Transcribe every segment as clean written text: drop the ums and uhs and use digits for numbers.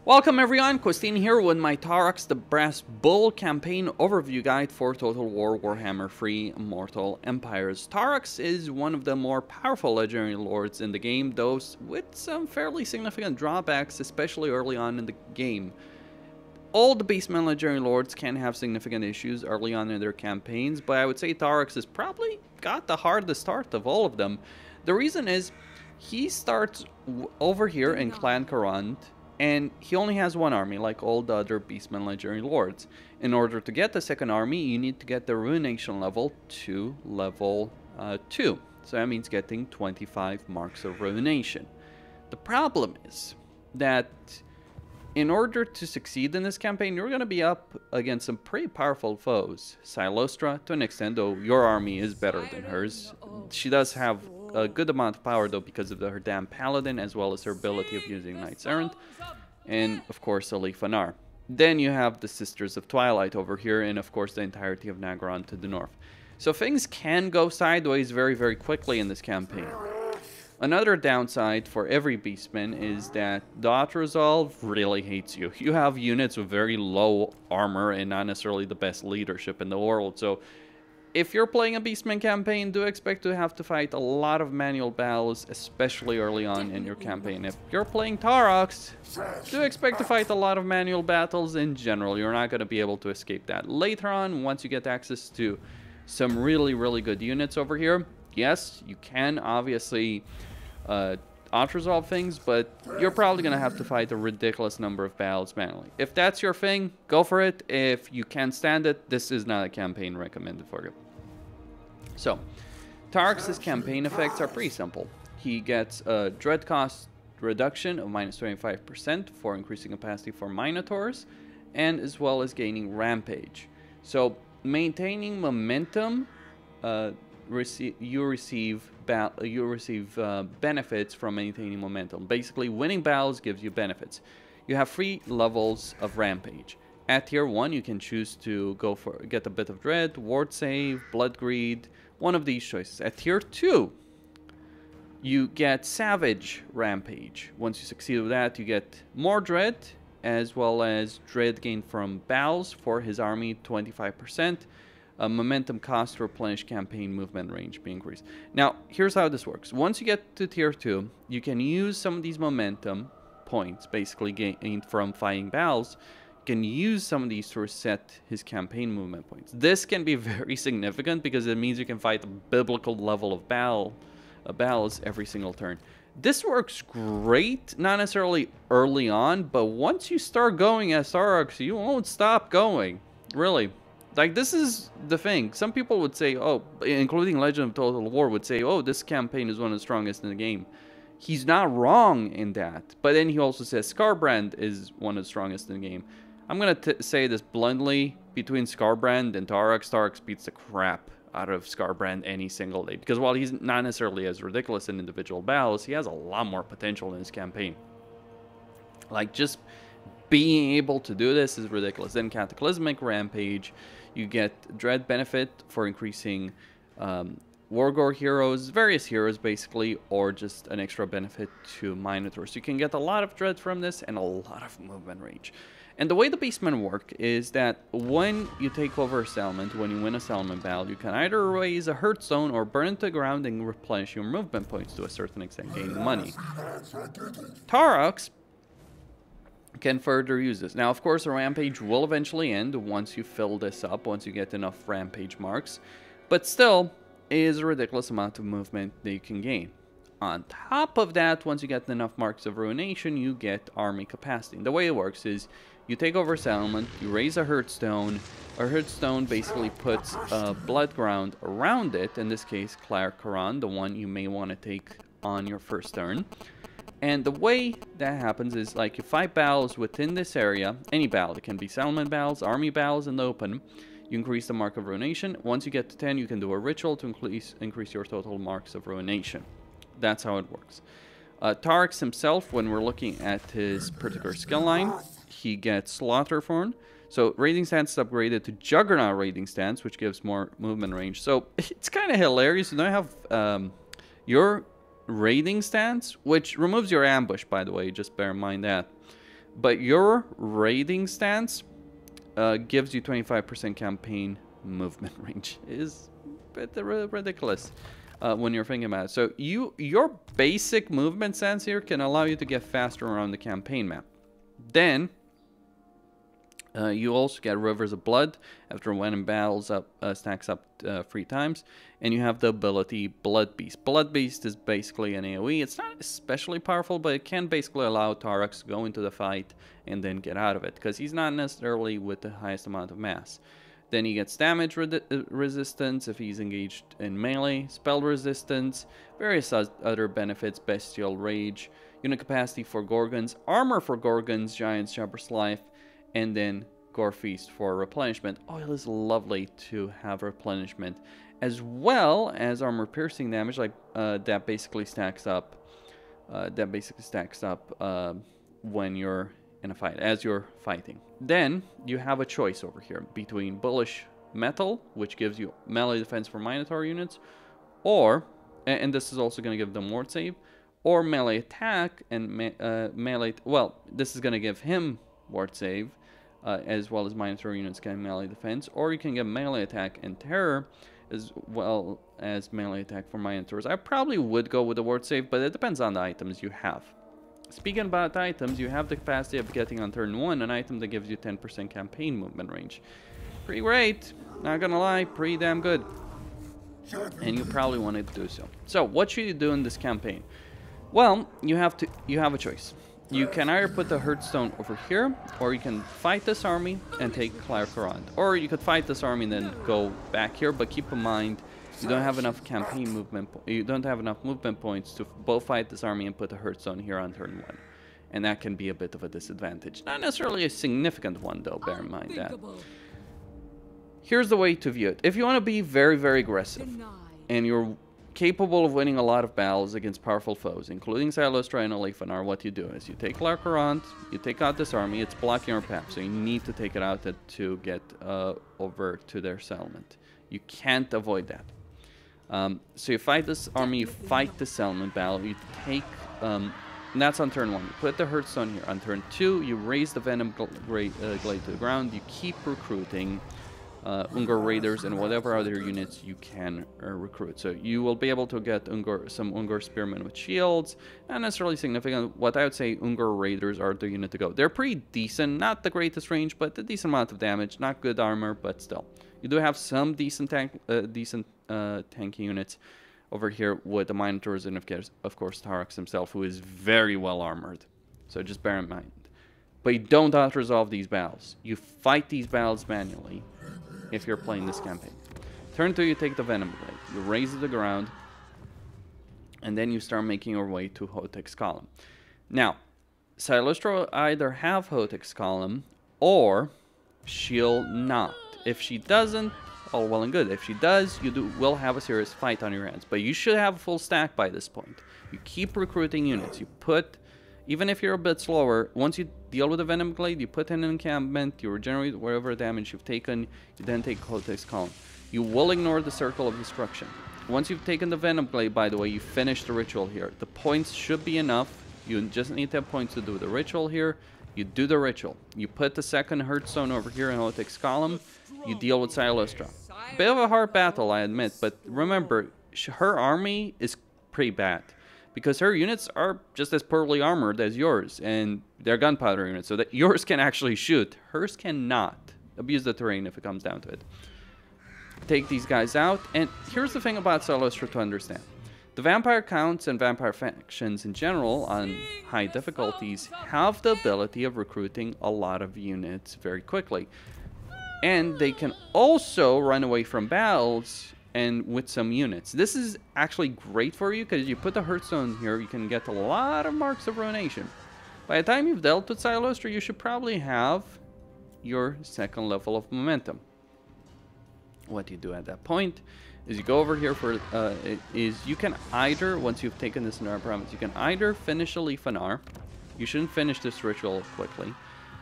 Welcome everyone, Christine here with my Taurox the Brass Bull campaign overview guide for Total War Warhammer 3 Immortal Empires. Taurox is one of the more powerful legendary lords in the game, though with some fairly significant drawbacks, especially early on in the game. All the Beastmen legendary lords can have significant issues early on in their campaigns, but I would say Taurox has probably got the hardest start of all of them. The reason is, he starts over here in Clan Courant, and he only has one army, like all the other Beastmen legendary lords. In order to get the second army, you need to get the ruination level to level 2. So that means getting 25 marks of ruination. The problem is that in order to succeed in this campaign, you're going to be up against some pretty powerful foes. Silostra, to an extent, though your army is better than hers. She does have a good amount of power, though, because of her damn paladin, as well as her ability of using Knights Errant, and of course Alifanar. Then you have the Sisters of Twilight over here, and of course the entirety of Nagaron to the north. So things can go sideways very, very quickly in this campaign. Another downside for every Beastman is that the auto-resolve really hates you. You have units with very low armor and not necessarily the best leadership in the world, so if you're playing a Beastman campaign, do expect to have to fight a lot of manual battles, especially early on in your campaign. If you're playing Taurox, do expect to fight a lot of manual battles in general. You're not going to be able to escape that. Later on, once you get access to some really, really good units over here, yes, you can obviously auto-resolve things, but you're probably going to have to fight a ridiculous number of battles manually. If that's your thing, go for it. If you can't stand it, this is not a campaign recommended for you. So, Taurox's campaign effects are pretty simple. He gets a dread cost reduction of minus 25% for increasing capacity for Minotaurs, and as well as gaining Rampage. So, maintaining momentum, you receive benefits from maintaining momentum. Basically, winning battles gives you benefits. You have 3 levels of Rampage. At tier 1, you can choose to get a bit of Dread, Ward Save, Blood Greed, one of these choices. At tier 2, you get Savage Rampage. Once you succeed with that, you get more Dread, as well as Dread gained from battles for his army, 25%. Momentum cost to replenish campaign movement range be increased. Now, here's how this works. Once you get to tier 2, you can use some of these momentum points, basically gained from fighting battles. You can use some of these to reset his campaign movement points. This can be very significant because it means you can fight a biblical level of battles every single turn. This works great, not necessarily early on, but once you start going as Taurox, you won't stop going, really. Like, this is the thing. Some people would say, oh, including Legend of Total War, would say, oh, this campaign is one of the strongest in the game. He's not wrong in that. But then he also says Skarbrand is one of the strongest in the game. I'm going to say this bluntly. Between Skarbrand and Taurox, Taurox beats the crap out of Skarbrand any single day. Because while he's not necessarily as ridiculous in individual battles, he has a lot more potential in his campaign. Like, just being able to do this is ridiculous. Then Cataclysmic Rampage. You get Dread benefit for increasing Wargore heroes, various heroes basically, or just an extra benefit to Minotaurs. You can get a lot of Dread from this and a lot of movement range. And the way the Beastmen work is that when you take over a settlement, when you win a settlement battle, you can either raise a Hearthstone or burn it to the ground and replenish your movement points to a certain extent, gaining money. Taurox can further use this. Now, of course, a rampage will eventually end once you fill this up, once you get enough rampage marks, but still, it is a ridiculous amount of movement that you can gain. On top of that, once you get enough marks of ruination, you get army capacity. And the way it works is, you take over a settlement, you raise a Hearthstone. A Hearthstone basically puts a blood ground around it, in this case, Clan Courant, the one you may want to take on your first turn. And the way that happens is, like, you fight battles within this area, any battle. It can be settlement battles, army battles in the open. You increase the mark of ruination. Once you get to 10, you can do a ritual to increase your total marks of ruination. That's how it works. Taurox himself, when we're looking at his particular skill line, he gets Slaughterthorn. So raiding stance is upgraded to Juggernaut raiding stance, which gives more movement range. So it's kind of hilarious. You don't have your raiding stance, which removes your ambush, by the way, just bear in mind that. But your raiding stance gives you 25% campaign movement range. Is a bit ridiculous when you're thinking about it. So your basic movement stance here can allow you to get faster around the campaign map. Then you also get Rivers of Blood after when in battles stacks up 3 times. And you have the ability Blood Beast. Blood Beast is basically an AoE. It's not especially powerful, but it can basically allow Taurox to go into the fight and then get out of it, because he's not necessarily with the highest amount of mass. Then he gets damage resistance if he's engaged in melee, spell resistance, various other benefits, bestial rage, unit capacity for Gorgons, armor for Gorgons, giants, Jabber's life, and then Gore Feast for replenishment. Oil is lovely to have replenishment, as well as armor piercing damage, like that basically stacks up. When you're in a fight, as you're fighting. Then you have a choice over here between Bullish Metal, which gives you melee defense for Minotaur units, or, and this is also going to give them ward save, or melee attack and melee. Well, this is going to give him ward save, as well as Minotaur units getting melee defense, or you can get melee attack and terror, as well as melee attack for Minotaurs. I probably would go with the ward save, but it depends on the items you have. Speaking about items, you have the capacity of getting on turn 1 an item that gives you 10% campaign movement range. Pretty great, not gonna lie, pretty damn good. And you probably wanted to do so. So, what should you do in this campaign? Well, you have a choice. You can either put the Hearthstone over here, or you can fight this army and take Clarkarond. Or you could fight this army and then go back here, but keep in mind, you don't have enough campaign movement. You don't have enough movement points to both fight this army and put the Hearthstone here on turn 1, and that can be a bit of a disadvantage. Not necessarily a significant one, though. Bear in mind that. Here's the way to view it. If you want to be very, very aggressive, and you're capable of winning a lot of battles against powerful foes, including Sinnelleos and Lefanar, what you do is you take Clarkarond, you take out this army. It's blocking your path, so you need to take it out to get over to their settlement. You can't avoid that. So you fight this army, you fight the settlement battle, you take, and that's on turn 1. You put the Hearthstone here. On turn 2, you raise the Venom Glade to the ground, you keep recruiting Ungor Raiders and whatever other units you can recruit. So you will be able to get some Ungor Spearmen with shields, not necessarily significant. What I would say, Ungor Raiders are the unit to go. They're pretty decent, not the greatest range, but a decent amount of damage, not good armor, but still. You do have some decent tanky units over here with the Minotaurs and of course Taurox himself, who is very well armored. So just bear in mind. But you don't auto-resolve these battles. You fight these battles manually if you're playing this campaign. Turn 2, you take the Venom Blade. You raise it to the ground, and then you start making your way to Hotek's Column. Now, Sinnelleos will either have Hotek's Column, or she'll not. If she doesn't, all well and good. If she does, you will have a serious fight on your hands. But you should have a full stack by this point. You keep recruiting units. You put, even if you're a bit slower, once you deal with the Venom Glade, you put in an encampment, you regenerate whatever damage you've taken, you then take Hotek's Column. You will ignore the Circle of Destruction. Once you've taken the Venom Glade, by the way, you finish the ritual here. The points should be enough. You just need to have points to do the ritual here. You do the ritual. You put the second Hearthstone over here in Hotek's Column. You deal with Sinnelleos. Bit of a hard battle, I admit, but remember, her army is pretty bad, because her units are just as poorly armored as yours, and they're gunpowder units, so that yours can actually shoot. Hers cannot. Abuse the terrain if it comes down to it. Take these guys out, and here's the thing about Sinnelleos to understand. The vampire counts and vampire factions in general on high difficulties have the ability of recruiting a lot of units very quickly. And they can also run away from battles and with some units. This is actually great for you, because you put the Hearthstone here, you can get a lot of marks of ruination. By the time you've dealt with Sinnelleos, you should probably have your second level of momentum. What you do at that point is you go over here for, you can either, once you've taken this Anar province, you can either finish a Lefanar. You shouldn't finish this ritual quickly.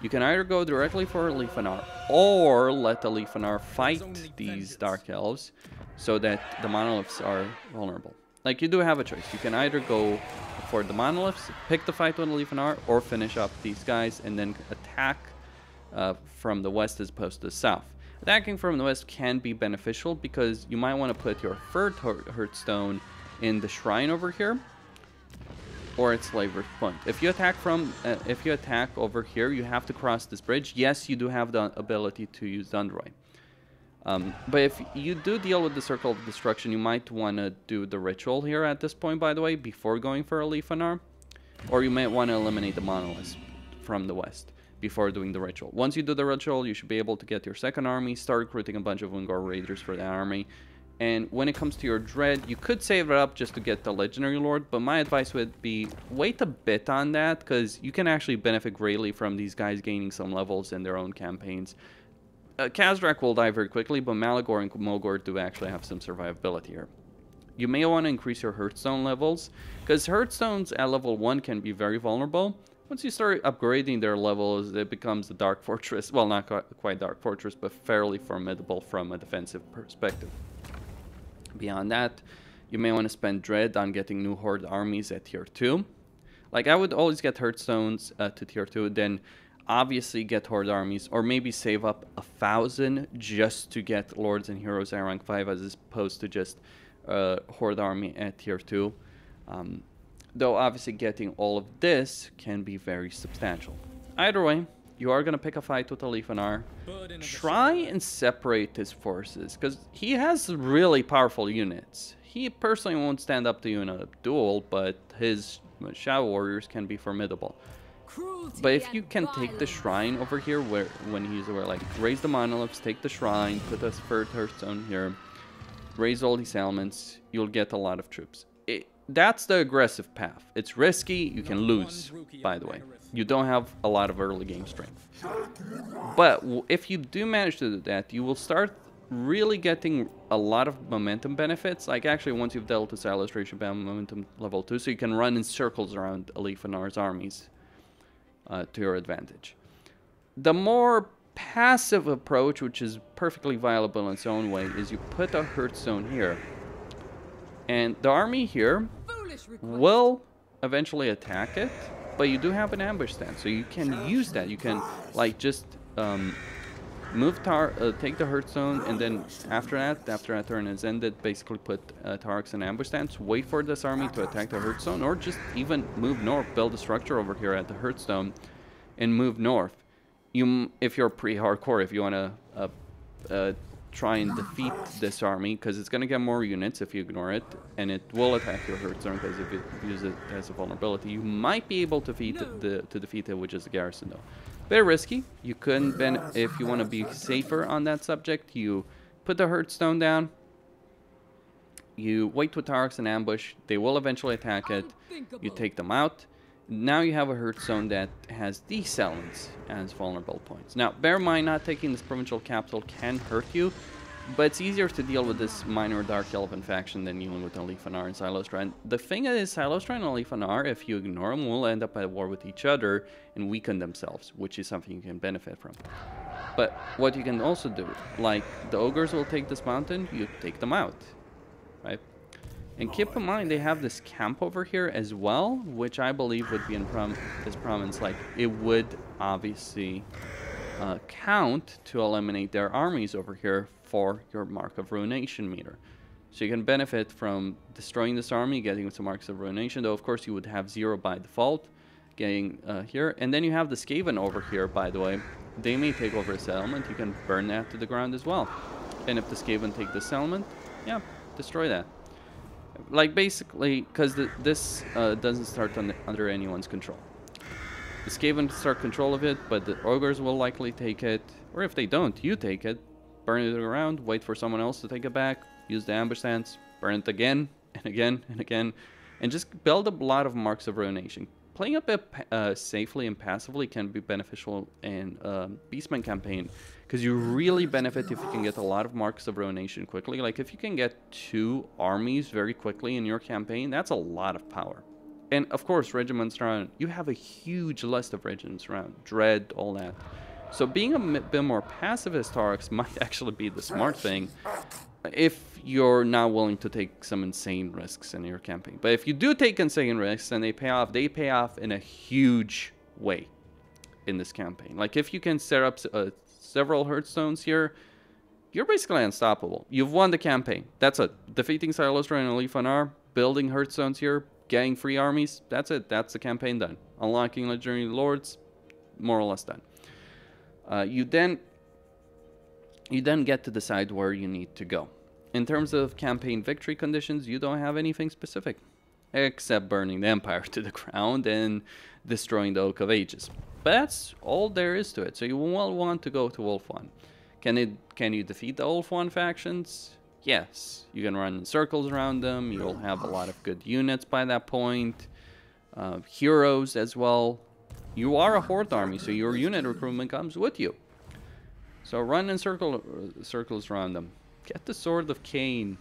You can either go directly for a Lefanar, or let the Lefanar fight these Dark Elves, so that the monoliths are vulnerable. Like, you do have a choice. You can either go for the monoliths, pick the fight with Leafanar, or finish up these guys and then attack from the west as opposed to the south. Attacking from the west can be beneficial because you might want to put your third Hearthstone in the shrine over here, or its slaver's point. If you attack over here, you have to cross this bridge. Yes, you do have the ability to use Dundroy. But if you do deal with the Circle of Destruction, you might want to do the ritual here at this point, by the way, before going for a Leafanar. Or you might want to eliminate the monoliths from the west before doing the ritual. Once you do the ritual, you should be able to get your second army, start recruiting a bunch of Wingor Raiders for that army. And when it comes to your Dread, you could save it up just to get the Legendary Lord, but my advice would be wait a bit on that, because you can actually benefit greatly from these guys gaining some levels in their own campaigns. Khazrak will die very quickly, but Malagor and Mogor do actually have some survivability here. You may want to increase your Hearthstone levels, because Hearthstones at level 1 can be very vulnerable. Once you start upgrading their levels, it becomes a Dark Fortress. Well, not quite Dark Fortress, but fairly formidable from a defensive perspective. Beyond that, you may want to spend Dread on getting new Horde armies at tier 2. Like, I would always get Hearthstones to tier 2, then obviously get Horde armies, or maybe save up 1,000 just to get Lords and Heroes at rank 5 as opposed to just Horde army at tier 2. Though obviously getting all of this can be very substantial. Either way, you are going to pick a fight with Leafanar. Try and separate his forces, because he has really powerful units. He personally won't stand up to you in a duel, but his Shadow Warriors can be formidable. But if you can take the shrine over here, like raise the monoliths, take the shrine, put a third Hearthstone here, raise all these elements, you'll get a lot of troops. That's the aggressive path. It's risky, you can lose, by the way. You don't have a lot of early game strength. But if you do manage to do that, you will start really getting a lot of momentum benefits. Like, actually, once you've dealt with Silos, you should be on momentum level 2, so you can run in circles around Leafanar's armies to your advantage. The more passive approach, which is perfectly viable in its own way, is you put a Hearthstone here. And the army here will eventually attack it, but you do have an ambush stand, so you can use that. You can, like, just take the Hearthstone, and then after that turn is ended, basically put Taurox in ambush stance, wait for this army to attack the Hearthstone, or just even move north, build a structure over here at the Hearthstone, and move north. If you're pre-hardcore, if you want to try and defeat this army, because it's going to get more units if you ignore it, and it will attack your Hearthstone, because if you use it as a vulnerability, you might be able to defeat it, which is the garrison, though. Very risky. You couldn't, if you want to be safer on that subject, you put the Hearthstone down, you wait with Taurox in ambush, they will eventually attack it, you take them out. Now you have a Hearthstone that has these elements as vulnerable points. Now, bear in mind, not taking this provincial capital can hurt you, but it's easier to deal with this minor Dark Elven faction than dealing with Leafanar and Silostran. The thing is, Silostran and Leafanar, if you ignore them, will end up at war with each other and weaken themselves, which is something you can benefit from. But what you can also do, like the Ogres will take this mountain, you take them out, right? And keep in mind, they have this camp over here as well, which I believe would be in this province. Like, it would obviously count to eliminate their armies over here for your Mark of Ruination meter. So you can benefit from destroying this army, getting some Marks of Ruination, though of course you would have 0 by default, getting here. And then you have the Skaven over here, by the way. They may take over this element, you can burn that to the ground as well. And if the Skaven take this element, yeah, destroy that. Like, basically, because this doesn't start under anyone's control. The Skaven start control of it, but the Ogres will likely take it. Or if they don't, you take it, burn it around, wait for someone else to take it back, use the ambush stance, burn it again, and again, and again, and just build up a lot of Marks of Ruination. Playing a bit safely and passively can be beneficial in Beastman campaign, because you really benefit if you can get a lot of Marks of Ruination quickly. Like, if you can get 2 armies very quickly in your campaign, that's a lot of power. And of course, regiments around, you have a huge list of regiments around, Dread, all that. So being a bit more passive as Taurox might actually be the smart thing. if you're not willing to take some insane risks in your campaign. But if you do take insane risks and they pay off in a huge way in this campaign. Like if you can set up several Hearthstones here, you're basically unstoppable. You've won the campaign. That's it. Defeating Silas and Leaf on R, building Hearthstones here, getting free armies. That's it. That's the campaign done. Unlocking Legendary Lords, more or less done. You then get to decide where you need to go. In terms of campaign victory conditions, you don't have anything specific, except burning the Empire to the ground and destroying the Oak of Ages. But that's all there is to it. So you will want to go to Wolf 1. Can you defeat the Wolf 1 factions? Yes. You can run in circles around them. You'll have a lot of good units by that point. Heroes as well. You are a Horde army, so your unit recruitment comes with you. So run in circles around them. Get the Sword of Cain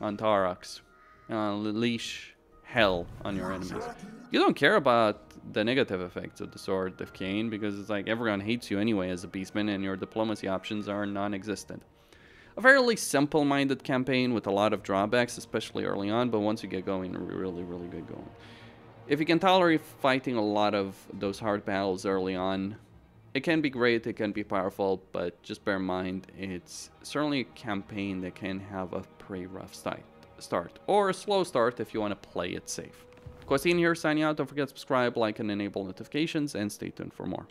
on Taurox. Leash hell on your enemies. You don't care about the negative effects of the Sword of Cain because it's like everyone hates you anyway as a beastman and your diplomacy options are non-existent. A fairly simple-minded campaign with a lot of drawbacks, especially early on, but once you get going, really, really good going. If you can tolerate fighting a lot of those hard battles early on, it can be great, it can be powerful, but just bear in mind, it's certainly a campaign that can have a pretty rough start, or a slow start if you want to play it safe. Quasine here, signing out. Don't forget to subscribe, like, and enable notifications, and stay tuned for more.